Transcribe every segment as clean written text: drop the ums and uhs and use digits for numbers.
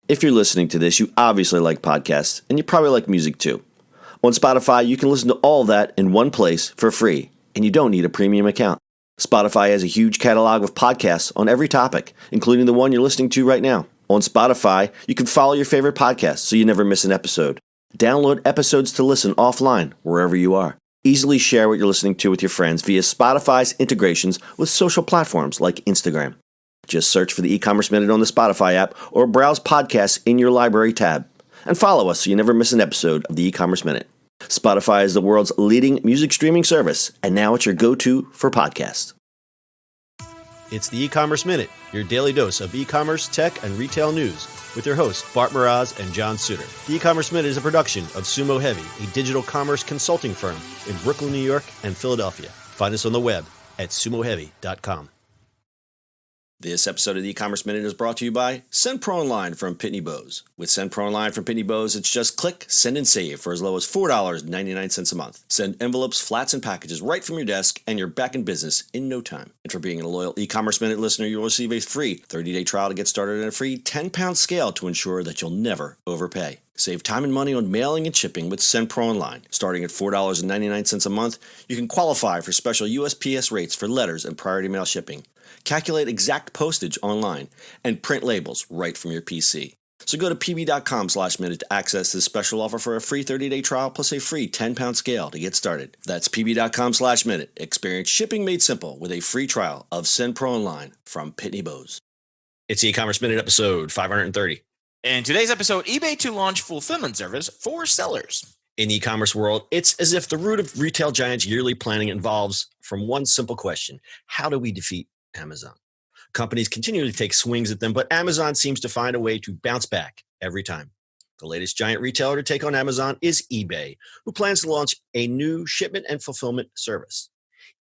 If you're listening to this, you obviously like podcasts, and you probably like music too. On Spotify, you can listen to all that in one place for free, and you don't need a premium account. Spotify has a huge catalog of podcasts on every topic, including the one you're listening to right now. On Spotify, you can follow your favorite podcasts so you never miss an episode. Download episodes to listen offline, wherever you are. Easily share what you're listening to with your friends via Spotify's integrations with social platforms like Instagram. Just search for the e-commerce minute on the Spotify app or browse podcasts in your library tab. And follow us so you never miss an episode of the e-commerce minute. Spotify is the world's leading music streaming service, and now it's your go-to for podcasts. It's the e-commerce minute, your daily dose of e-commerce, tech, and retail news with your hosts Bart Mraz and John Suter. The e-commerce minute is a production of Sumo Heavy, a digital commerce consulting firm in Brooklyn, New York, and Philadelphia. Find us on the web at sumoheavy.com. This episode of the e-commerce minute is brought to you by Send Pro Online from Pitney Bowes. With Send Pro Online from Pitney Bowes, it's just click, send, and save for as low as $4.99 a month. Send envelopes, flats, and packages right from your desk, and you're back in business in no time. And for being a loyal e-commerce minute listener, you'll receive a free 30-day trial to get started and a free 10-pound scale to ensure that you'll never overpay. Save time and money on mailing and shipping with Send Pro Online. Starting at $4.99 a month, you can qualify for special USPS rates for letters and priority mail shipping. Calculate exact postage online, and print labels right from your PC. So go to pb.com/minute to access this special offer for a free 30-day trial plus a free 10-pound scale to get started. That's pb.com/minute. Experience shipping made simple with a free trial of Send Pro Online from Pitney Bowes. It's the e-commerce minute episode 530. In today's episode, eBay to launch fulfillment service for sellers. In the e-commerce world, it's as if the root of retail giants' yearly planning involves from one simple question: how do we defeat Amazon? Companies continually take swings at them, but Amazon seems to find a way to bounce back every time. The latest giant retailer to take on Amazon is eBay, who plans to launch a new shipment and fulfillment service.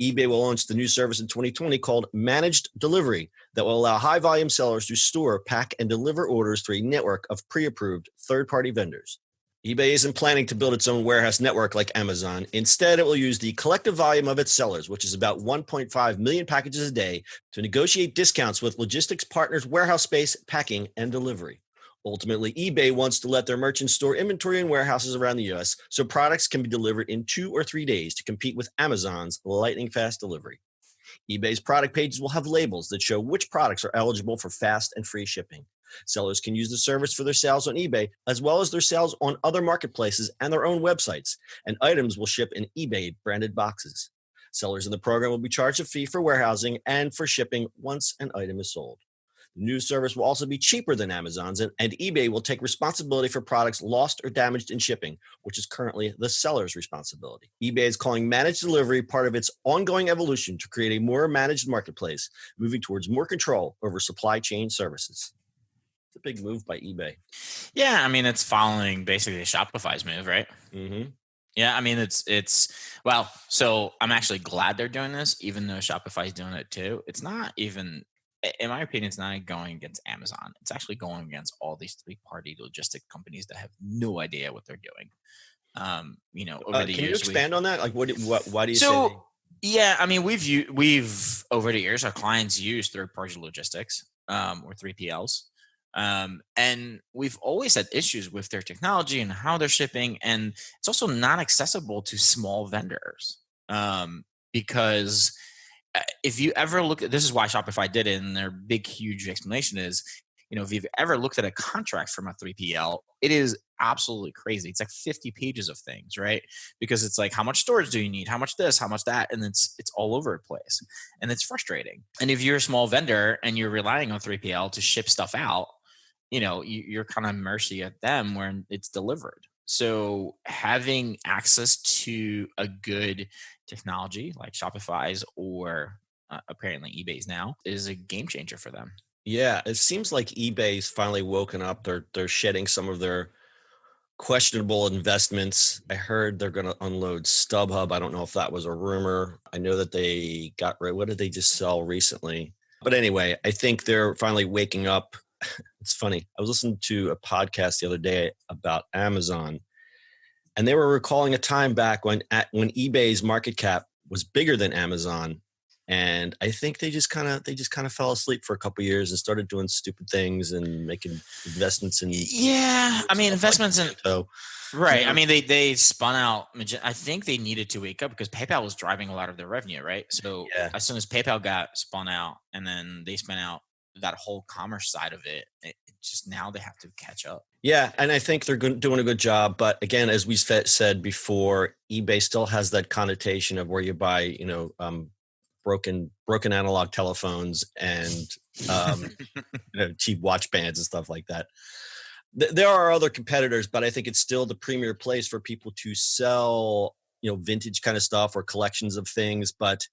eBay will launch the new service in 2020 called Managed Delivery that will allow high-volume sellers to store, pack, and deliver orders through a network of pre-approved third-party vendors. eBay isn't planning to build its own warehouse network like Amazon. Instead, it will use the collective volume of its sellers, which is about 1.5 million packages a day, to negotiate discounts with logistics partners, warehouse space, packing, and delivery. Ultimately, eBay wants to let their merchants store inventory in warehouses around the U.S. so products can be delivered in 2 or 3 days to compete with Amazon's lightning-fast delivery. eBay's product pages will have labels that show which products are eligible for fast and free shipping. Sellers can use the service for their sales on eBay, as well as their sales on other marketplaces and their own websites, and items will ship in eBay-branded boxes. Sellers in the program will be charged a fee for warehousing and for shipping once an item is sold. The new service will also be cheaper than Amazon's, and eBay will take responsibility for products lost or damaged in shipping, which is currently the seller's responsibility. eBay is calling managed delivery part of its ongoing evolution to create a more managed marketplace, moving towards more control over supply chain services. It's a big move by eBay. Yeah, I mean, it's following basically Shopify's move, right? Mm-hmm. Yeah, I mean, well, so I'm actually glad they're doing this, even though Shopify's doing it too. It's not even, in my opinion, it's not going against Amazon. It's actually going against all these three-party logistic companies that have no idea what they're doing. Over the years. Can you expand on that? Like, why do you say? So, yeah, I mean, we've over the years, our clients use third-party logistics or 3PLs. And we've always had issues with their technology and how they're shipping. And it's also not accessible to small vendors because if you ever look at, this is why Shopify did it. And their big, huge explanation is, if you've ever looked at a contract from a 3PL, it is absolutely crazy. It's like 50 pages of things, right? Because it's like, how much storage do you need? How much this, how much that? And it's all over the place. And it's frustrating. And if you're a small vendor and you're relying on 3PL to ship stuff out, you're kind of mercy at them when it's delivered. So having access to a good technology like Shopify's or apparently eBay's now is a game changer for them. Yeah, it seems like eBay's finally woken up. They're shedding some of their questionable investments. I heard they're going to unload StubHub. I don't know if that was a rumor. I know that they got rid. What did they just sell recently? But anyway, I think they're finally waking up. It's funny. I was listening to a podcast the other day about Amazon, and they were recalling a time back when eBay's market cap was bigger than Amazon, And I think they just kind of fell asleep for a couple of years and started doing stupid things and making investments in I mean, investments like Magento. Right. I mean, they spun out. I think they needed to wake up because PayPal was driving a lot of their revenue, right? So as soon as PayPal got spun out, and then they spun out that whole commerce side of it, it just now they have to catch up. Yeah, and I think they're doing a good job. But again, as we said before, eBay still has that connotation of where you buy, broken analog telephones and cheap watch bands and stuff like that. There are other competitors, but I think it's still the premier place for people to sell, vintage kind of stuff or collections of things. But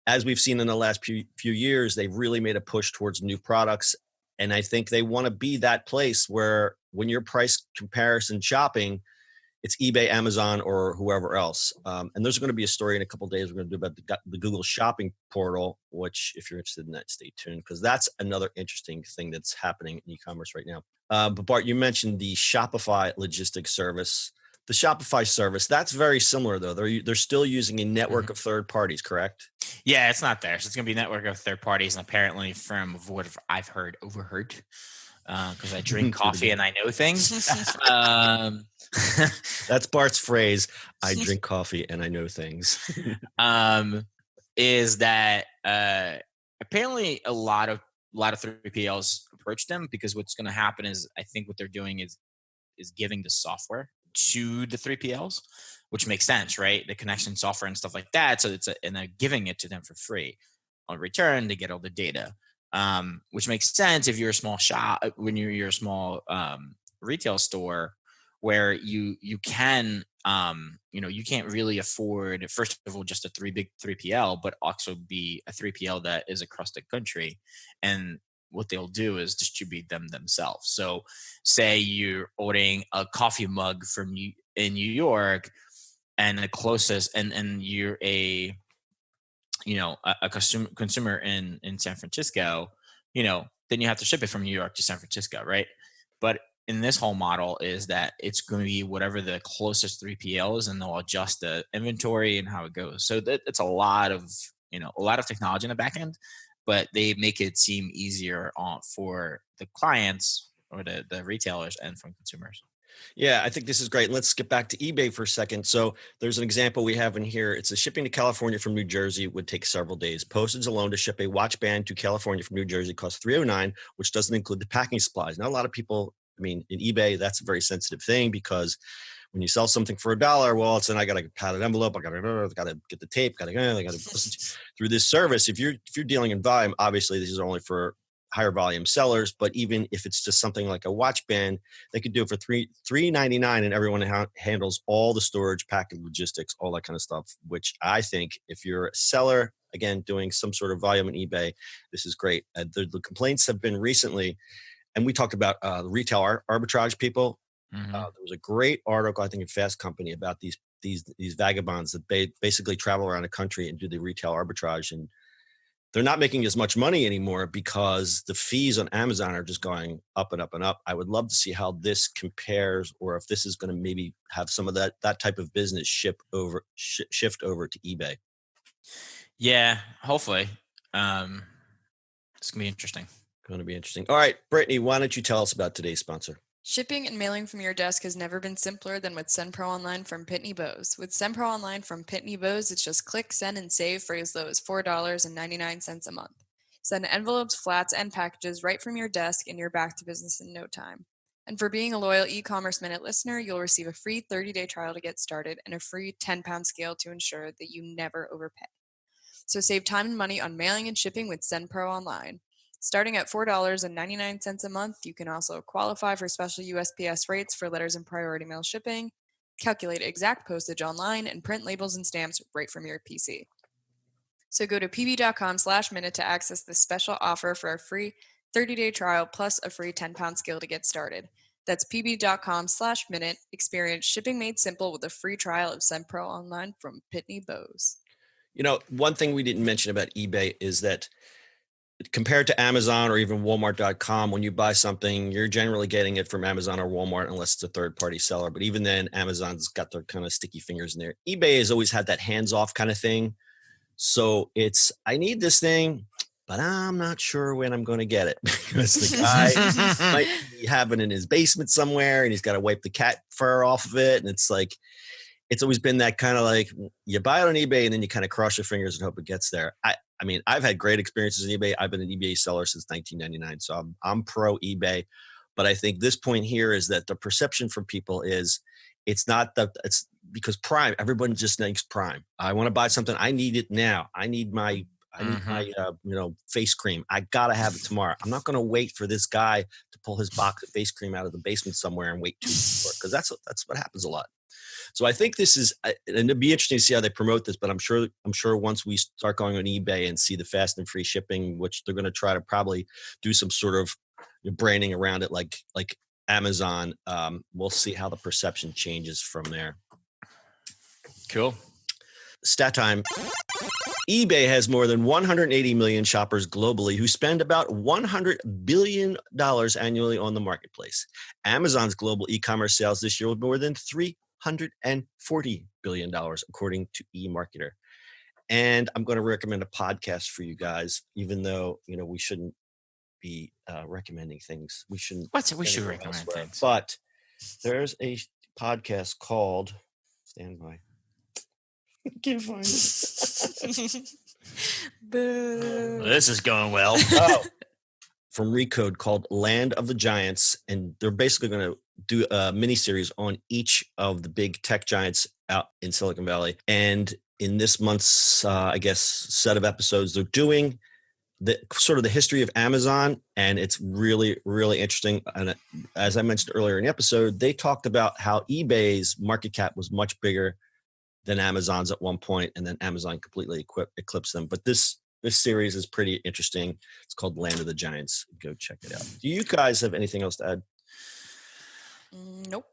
as we've seen in the last few years, they've really made a push towards new products. And I think they want to be that place where when you're price comparison shopping, it's eBay, Amazon, or whoever else. And there's going to be a story in a couple of days we're going to do about the Google shopping portal, which if you're interested in that, stay tuned, because that's another interesting thing that's happening in e-commerce right now. But Bart, you mentioned the Shopify logistics service. The Shopify service, that's very similar, though. They're still using a network of third parties, correct? Yeah, it's not there. So it's going to be a network of third parties. And apparently from what I've overheard, because I drink coffee and I know things. That's Bart's phrase. I drink coffee and I know things. Is that apparently a lot of 3PLs approach them, because what's going to happen is, I think what they're doing is giving the software to the 3PLs, which makes sense, right? The connection software and stuff like that. So and they're giving it to them for free. On return, they get all the data, which makes sense if you're a small shop, when you're a small retail store, where you can, you can't really afford, first of all, just a big 3PL, but also be a 3PL that is across the country. And what they'll do is distribute them themselves. So say you're ordering a coffee mug in New York, and the closest, and you're a consumer in San Francisco, then you have to ship it from New York to San Francisco, right? But in this whole model is that it's going to be whatever the closest 3PLs, and they'll adjust the inventory and how it goes. So it's a lot of technology in the back end, but they make it seem easier for the clients or the retailers and from consumers. Yeah, I think this is great. Let's get back to eBay for a second. So there's an example we have in here. It's a shipping to California from New Jersey would take several days. Postage alone to ship a watch band to California from New Jersey costs $309, which doesn't include the packing supplies. Now, a lot of people, in eBay, that's a very sensitive thing, because when you sell something for $1, well, it's then I got to pad an envelope, I got to get the tape, got to through this service. If you're dealing in volume, obviously these are only for higher volume sellers, but even if it's just something like a watch band, they could do it for $399, and everyone handles all the storage, packing, logistics, all that kind of stuff, which I think if you're a seller, again, doing some sort of volume in eBay, this is great. The complaints have been recently, and we talked about the retail arbitrage people. Mm-hmm. There was a great article, I think, in Fast Company about these vagabonds that basically travel around the country and do the retail arbitrage, and they're not making as much money anymore because the fees on Amazon are just going up and up and up. I would love to see how this compares, or if this is going to maybe have some of that type of business shift over to eBay. Yeah, hopefully. It's going to be interesting. All right, Brittany, why don't you tell us about today's sponsor? Shipping and mailing from your desk has never been simpler than with SendPro Online from Pitney Bowes. With SendPro Online from Pitney Bowes, it's just click, send, and save for as low as $4.99 a month. Send envelopes, flats, and packages right from your desk, and you're back to business in no time. And for being a loyal e-commerce minute listener, you'll receive a free 30-day trial to get started and a free 10-pound scale to ensure that you never overpay. So save time and money on mailing and shipping with SendPro Online. Starting at $4.99 a month, you can also qualify for special USPS rates for letters and priority mail shipping, calculate exact postage online, and print labels and stamps right from your PC. So go to pb.com/minute to access this special offer for a free 30-day trial plus a free 10-pound scale to get started. That's pb.com/minute. Experience shipping made simple with a free trial of SendPro Online from Pitney Bowes. One thing we didn't mention about eBay is that compared to Amazon or even Walmart.com, when you buy something, you're generally getting it from Amazon or Walmart unless it's a third-party seller. But even then, Amazon's got their kind of sticky fingers in there. eBay has always had that hands-off kind of thing So I need this thing, but I'm not sure when I'm going to get it because the guy might be having it in his basement somewhere and he's got to wipe the cat fur off of it. And it's like, it's always been that kind of like you buy it on eBay and then you kind of cross your fingers and hope it gets there. I mean, I've had great experiences in eBay. I've been an eBay seller since 1999. So I'm pro eBay. But I think this point here is that the perception from people is it's not that it's because Prime, everyone just thinks Prime. I want to buy something. I need it now. I need my face cream. I got to have it tomorrow. I'm not going to wait for this guy to pull his box of face cream out of the basement somewhere and wait 2 weeks for it. Because that's what happens a lot. So I think this is, and it'd be interesting to see how they promote this, but I'm sure once we start going on eBay and see the fast and free shipping, which they're going to try to probably do some sort of branding around it, like Amazon, we'll see how the perception changes from there. Cool. Stat time. eBay has more than 180 million shoppers globally who spend about $100 billion annually on the marketplace. Amazon's global e-commerce sales this year were more than $340 billion, according to eMarketer. And I'm going to recommend a podcast for you guys, even though, we shouldn't be recommending things. We shouldn't. We should recommend things. But there's a podcast called, stand by. I can't find it. Boo. This is going well. From Recode called Land of the Giants. And they're basically going to do a mini-series on each of the big tech giants out in Silicon Valley. And in this month's, set of episodes, they're doing the sort of the history of Amazon. And it's really, really interesting. And as I mentioned earlier in the episode, they talked about how eBay's market cap was much bigger than Amazon's at one point, and then Amazon completely eclipsed them. But this series is pretty interesting. It's called Land of the Giants. Go check it out. Do you guys have anything else to add? Nope.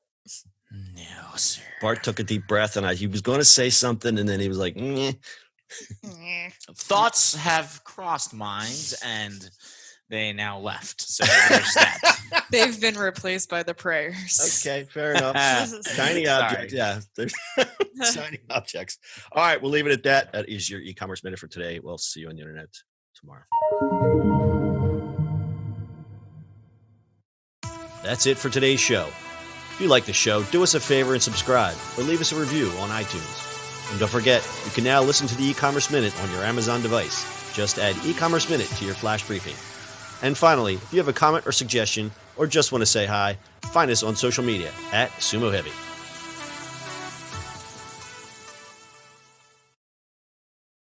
No, sir. Bart took a deep breath, and he was going to say something, and then he was like, "Nyeh." Thoughts have crossed minds, and they now left. So there's that. They've been replaced by the prayers. Okay, fair enough. Shiny objects. Yeah. Shiny objects. All right, we'll leave it at that. That is your e-commerce minute for today. We'll see you on the internet tomorrow. That's it for today's show. If you like the show, do us a favor and subscribe or leave us a review on iTunes. And don't forget, you can now listen to the e-commerce minute on your Amazon device. Just add e-commerce minute to your flash briefing. And finally, if you have a comment or suggestion or just want to say hi, find us on social media @Sumo Heavy.